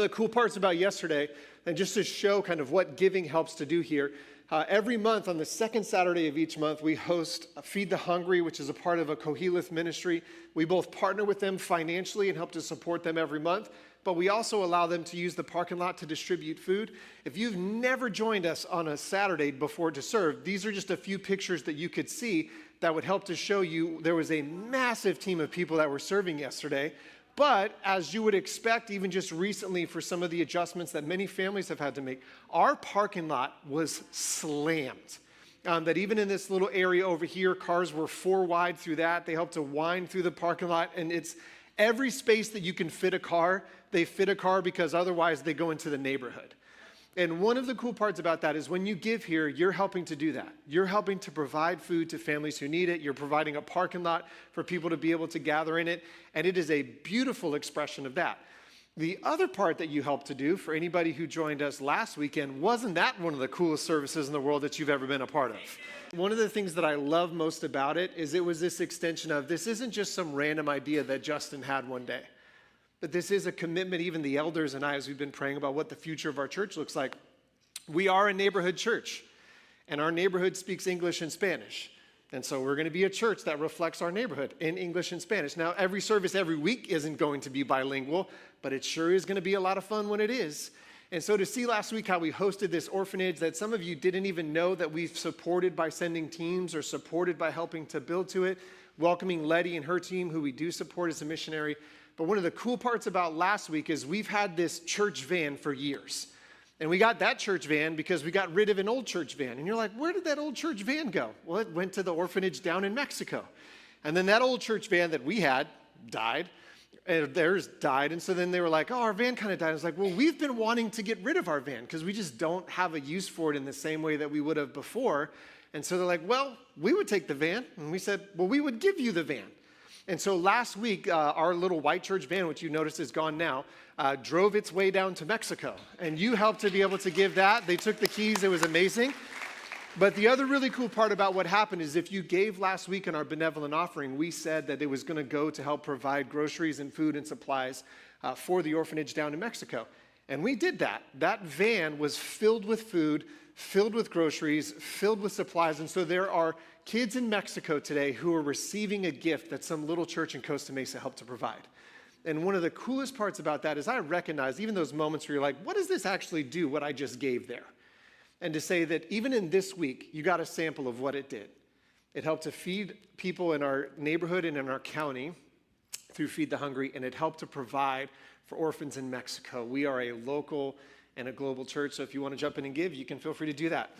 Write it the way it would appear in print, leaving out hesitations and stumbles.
the cool parts about yesterday, and just to show kind of what giving helps to do here, every month on the second Saturday of each month, we host Feed the Hungry, which is a part of a Qoheleth ministry. We both partner with them financially and help to support them every month, but we also allow them to use the parking lot to distribute food. If you've never joined us on a Saturday before to serve, these are just a few pictures that you could see that would help to show you there was a massive team of people that were serving yesterday. But as you would expect, even just recently for some of the adjustments that many families have had to make, our parking lot was slammed. That even in this little area over here, cars were 4 wide through that. They helped to wind through the parking lot, and it's every space that you can fit a car, they fit a car because otherwise they go into the neighborhood. And one of the cool parts about that is when you give here, you're helping to do that. You're helping to provide food to families who need it. You're providing a parking lot for people to be able to gather in it. And it is a beautiful expression of that. The other part that you help to do for anybody who joined us last weekend, wasn't that one of the coolest services in the world that you've ever been a part of? One of the things that I love most about it is it was this extension of this isn't just some random idea that Justin had one day. But this is a commitment, even the elders and I, as we've been praying about what the future of our church looks like. We are a neighborhood church, and our neighborhood speaks English and Spanish. And so we're going to be a church that reflects our neighborhood in English and Spanish. Now, every service every week isn't going to be bilingual, but it sure is going to be a lot of fun when it is. And so to see last week how we hosted this orphanage that some of you didn't even know that we've supported by sending teams or supported by helping to build to it, welcoming Letty and her team, who we do support as a missionary. But one of the cool parts about last week is we've had this church van for years. And we got that church van because we got rid of an old church van. And you're like, where did that old church van go? Well, it went to the orphanage down in Mexico. And then that old church van that we had died. And theirs died. And so then they were like, oh, our van kind of died. I was like, well, we've been wanting to get rid of our van because we just don't have a use for it in the same way that we would have before. And so they're like, well, we would take the van. And we said, well, we would give you the van. And so last week, our little white church van, which you noticed is gone now, drove its way down to Mexico. And you helped to be able to give that. They took the keys. It was amazing. But the other really cool part about what happened is if you gave last week in our benevolent offering, we said that it was going to go to help provide groceries and food and supplies for the orphanage down in Mexico. And we did that. That van was filled with food, filled with groceries, filled with supplies. And so there are kids in Mexico today who are receiving a gift that some little church in Costa Mesa helped to provide. And one of the coolest parts about that is I recognize even those moments where you're like, what does this actually do, what I just gave there? And to say that even in this week, you got a sample of what it did. It helped to feed people in our neighborhood and in our county through Feed the Hungry, and it helped to provide for orphans in Mexico. We are a local and a global church, so if you want to jump in and give, you can feel free to do that.